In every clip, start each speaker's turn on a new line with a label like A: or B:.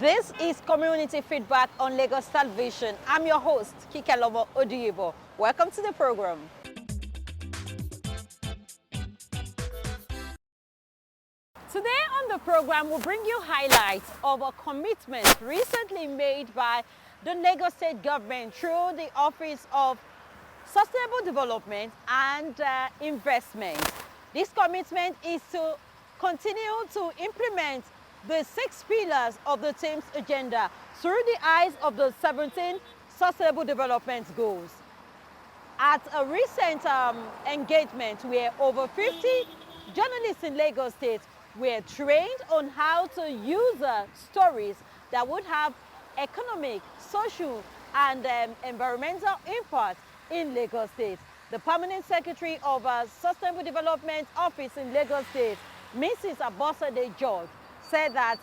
A: This is Community Feedback on Lagos Television. I'm your host, Kikelomo Odiyibo. Welcome to the program. Today on the program, we'll bring you highlights of a commitment recently made by the Lagos State government through the Office of Sustainable Development and Investment. This commitment is to continue to implement the 6 pillars of the team's agenda through the eyes of the 17 Sustainable Development Goals. At a recent engagement where over 50 journalists in Lagos State were trained on how to use stories that would have economic, social, and environmental impact in Lagos State. The Permanent Secretary of Sustainable Development Office in Lagos State, Mrs. Abosede George, said that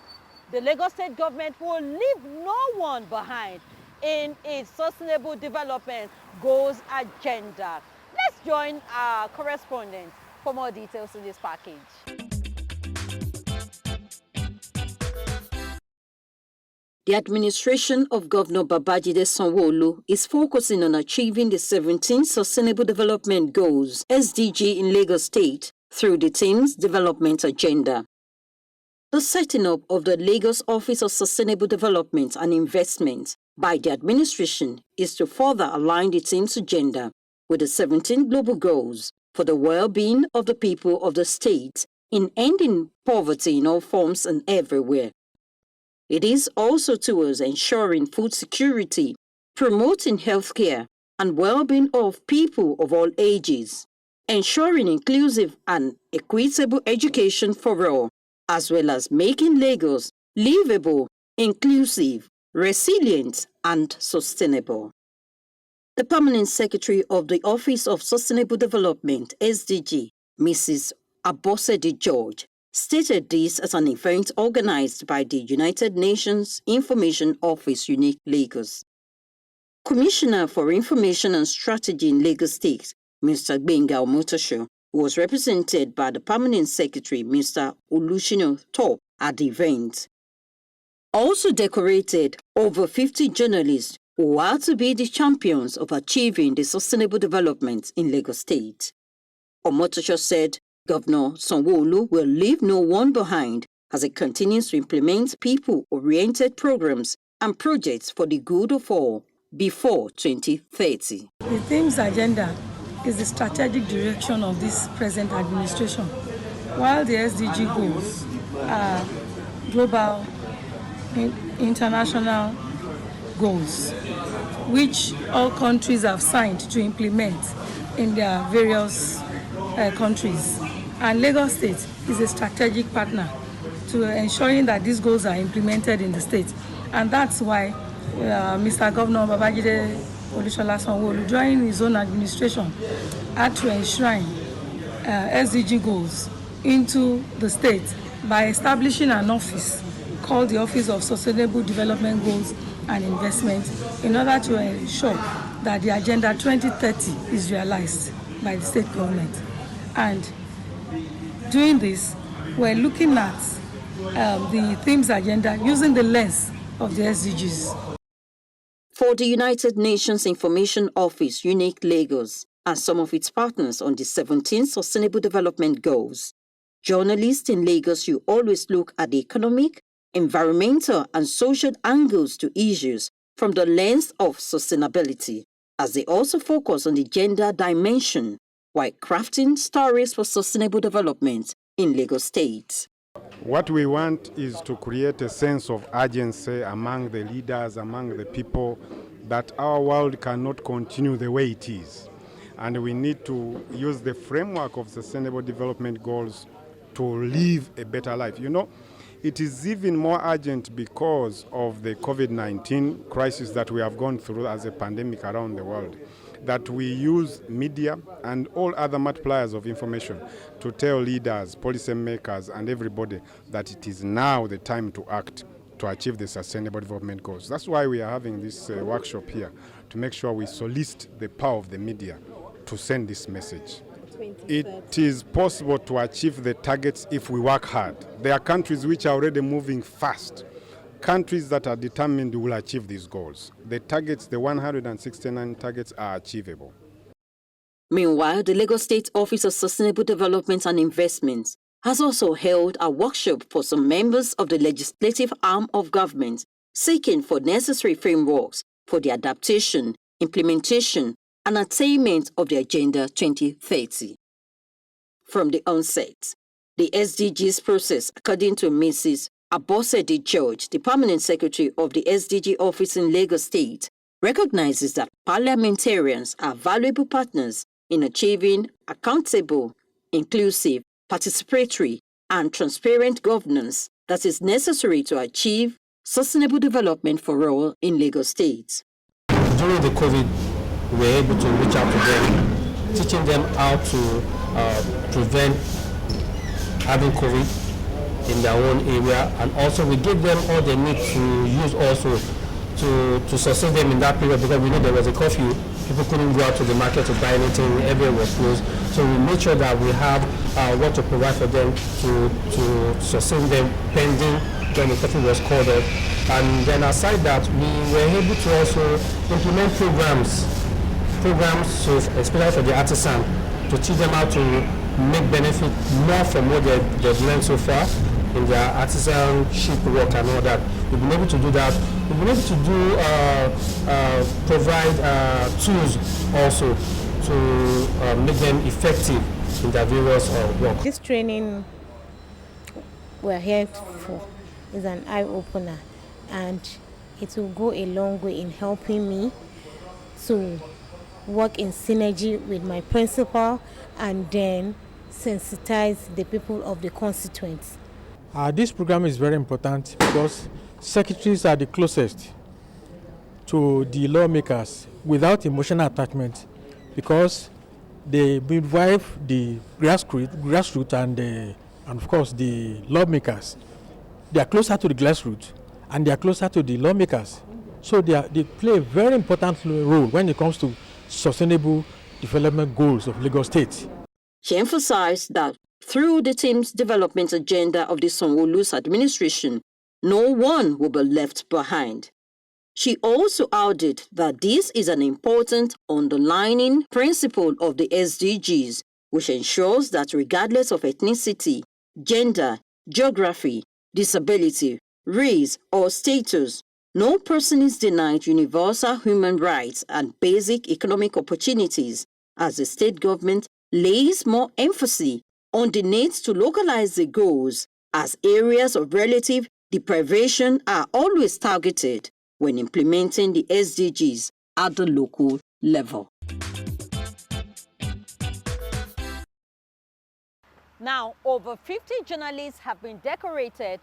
A: the Lagos State government will leave no one behind in its Sustainable Development Goals agenda. Let's join our correspondent for more details in this package.
B: The administration of Governor Babajide Sanwo-Olu is focusing on achieving the 17 Sustainable Development Goals (SDG) in Lagos State through the team's development agenda. The setting up of the Lagos Office of Sustainable Development and Investment by the administration is to further align the team's agenda with the 17 global goals for the well-being of the people of the state in ending poverty in all forms and everywhere. It is also towards ensuring food security, promoting healthcare and well-being of people of all ages, ensuring inclusive and equitable education for all, as well as making Lagos livable, inclusive, resilient, and sustainable. The Permanent Secretary of the Office of Sustainable Development, SDG, Mrs. Abosede George, stated this at an event organized by the United Nations Information Office, UNIC Lagos. Commissioner for Information and Strategy in Lagos State, Mr. Gbenga Omotosho, was represented by the Permanent Secretary, Mr. Olushino Top, at the event. Also decorated over 50 journalists who are to be the champions of achieving the sustainable development in Lagos State. Omotosho said Governor Sanwo-Olu will leave no one behind as it continues to implement people-oriented programs and projects for the good of all before 2030.
C: The theme's agenda is the strategic direction of this present administration, while the SDG goals are global, international goals, which all countries have signed to implement in their various countries. And Lagos State is a strategic partner to ensuring that these goals are implemented in the state. And that's why Mr. Governor Babajide Olusola Sanwo-Olu, during his own administration, had to enshrine SDG goals into the state by establishing an office called the Office of Sustainable Development Goals and Investment in order to ensure that the Agenda 2030 is realized by the state government. And doing this, we're looking at the theme's agenda using the lens of the SDGs.
B: For the United Nations Information Office, UNIC Lagos, and some of its partners on the 17 Sustainable Development Goals, journalists in Lagos should always look at the economic, environmental, and social angles to issues from the lens of sustainability, as they also focus on the gender dimension while crafting stories for sustainable development in Lagos State.
D: What we want is to create a sense of urgency among the leaders, among the people, that our world cannot continue the way it is. And we need to use the framework of Sustainable Development Goals to live a better life. You know, it is even more urgent because of the COVID-19 crisis that we have gone through as a pandemic around the world, that we use media and all other multipliers of information to tell leaders, policymakers, and everybody that it is now the time to act to achieve the Sustainable Development Goals. That's why we are having this workshop here, to make sure we solicit the power of the media to send this message. It is possible to achieve the targets if we work hard. There are countries which are already moving fast countries that are determined will achieve these goals. The targets, the 169 targets, are achievable.
B: Meanwhile, the Lagos State Office of Sustainable Development and Investments has also held a workshop for some members of the legislative arm of government seeking for necessary frameworks for the adaptation, implementation, and attainment of the Agenda 2030. From the onset, the SDGs process, according to Mrs. Abosede George, the Permanent Secretary of the SDG Office in Lagos State, recognizes that parliamentarians are valuable partners in achieving accountable, inclusive, participatory, and transparent governance that is necessary to achieve sustainable development for all in Lagos State.
E: During the COVID, we were able to reach out to them, teaching them how to prevent having COVID in their own area, and also we gave them all they need to use also to sustain them in that period, because we knew there was a curfew. People couldn't go out to the market to buy anything, everywhere was closed. So we made sure that we have what to provide for them to sustain them pending when the curfew was called off. And then aside that, we were able to also implement programs, so especially for the artisan, to teach them how to make benefit more from what they've learned so far in their artisanship work and all that. We've been able to do that. We've been able to do provide tools also to make them effective in their various work.
F: This training we're here for is an eye-opener, and it will go a long way in helping me to work in synergy with my principal and then sensitize the people of the constituents.
G: This program is very important because secretaries are the closest to the lawmakers without emotional attachment, because they midwife the grassroots and of course the lawmakers. They are closer to the grassroots and they are closer to the lawmakers. So they play a very important role when it comes to sustainable development goals of Lagos State.
B: She emphasized that through the team's development agenda of the Sanwo-Olu's administration, no one will be left behind. She also added that this is an important underlying principle of the SDGs, which ensures that regardless of ethnicity, gender, geography, disability, race, or status, no person is denied universal human rights and basic economic opportunities, as the state government lays more emphasis on the need to localize the goals, as areas of relative deprivation are always targeted when implementing the SDGs at the local level.
A: Now, over 50 journalists have been decorated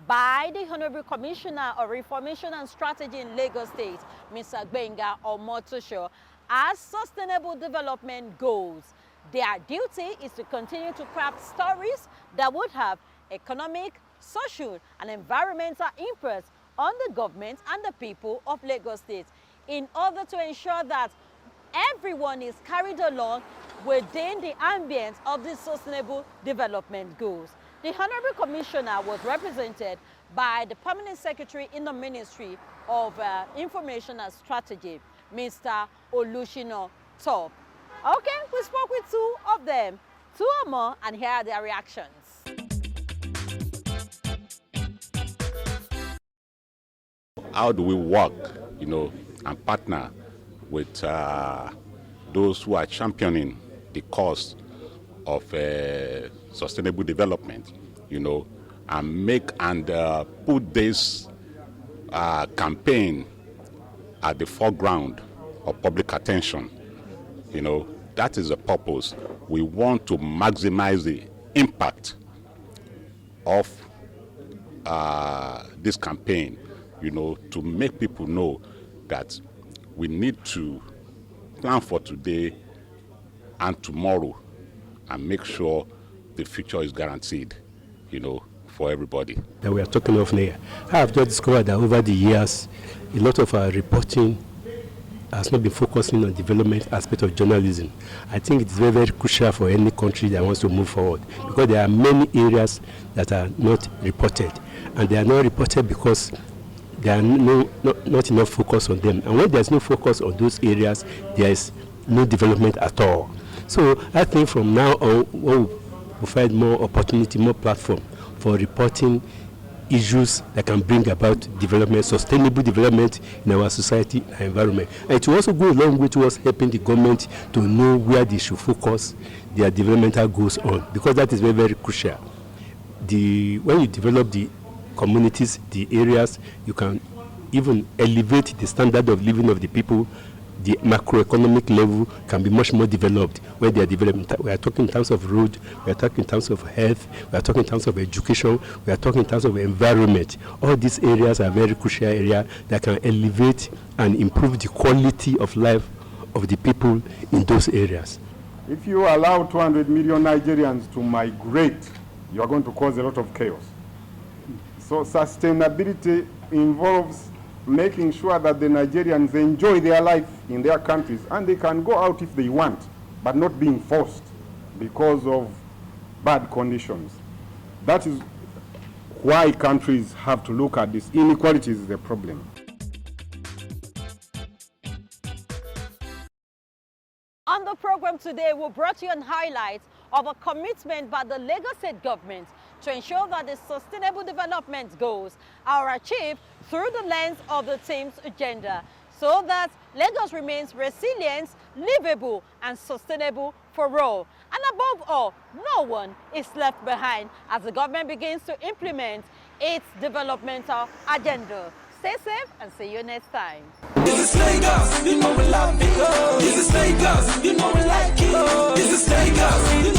A: by the Honorable Commissioner of Information and Strategy in Lagos State, Mr. Gbenga Omotosho, as sustainable development goals. Their duty is to continue to craft stories that would have economic, social, and environmental impact on the government and the people of Lagos State, in order to ensure that everyone is carried along within the ambience of the sustainable development goals. The Honorable Commissioner was represented by the Permanent Secretary in the Ministry of Information and Strategy, Mr. Olushino Top. Okay, we spoke with two of them, two or more, and here are their reactions.
H: How do we work, and partner with those who are championing the cause of sustainable development, and put this campaign at the foreground of public attention. That is the purpose. We want to maximize the impact of this campaign, to make people know that we need to plan for today and tomorrow and make sure the future is guaranteed, for everybody.
I: That we are talking of here. I have just discovered that over the years, a lot of our reporting has not been focusing on development aspect of journalism. I think it's very, very crucial for any country that wants to move forward, because there are many areas that are not reported, and they are not reported because there are not enough focus on them. And when there's no focus on those areas, there is no development at all. So I think from now on, we'll provide more opportunity, more platform for reporting issues that can bring about development, sustainable development in our society and environment. And it will also go a long way towards helping the government to know where they should focus their developmental goals on, because that is very, very crucial. When you develop the communities, the areas, you can even elevate the standard of living of the people. The macroeconomic level can be much more developed when they are developed. We are talking in terms of road, we are talking in terms of health, we are talking in terms of education, we are talking in terms of environment. All these areas are very crucial areas that can elevate and improve the quality of life of the people in those areas.
D: If you allow 200 million Nigerians to migrate, you are going to cause a lot of chaos. So sustainability involves making sure that the Nigerians enjoy their life in their countries, and they can go out if they want, but not being forced because of bad conditions. That is why countries have to look at this. Inequality is the problem.
A: On the program today, we brought you an highlight of a commitment by the Lagos State government to ensure that the sustainable development goals are achieved through the lens of the team's agenda, so that Lagos remains resilient, livable, and sustainable for all. And above all, no one is left behind as the government begins to implement its developmental agenda. Stay safe and see you next time.
J: This is Lagos, you know we love it. This is Lagos, you know we like it. This is Lagos, you know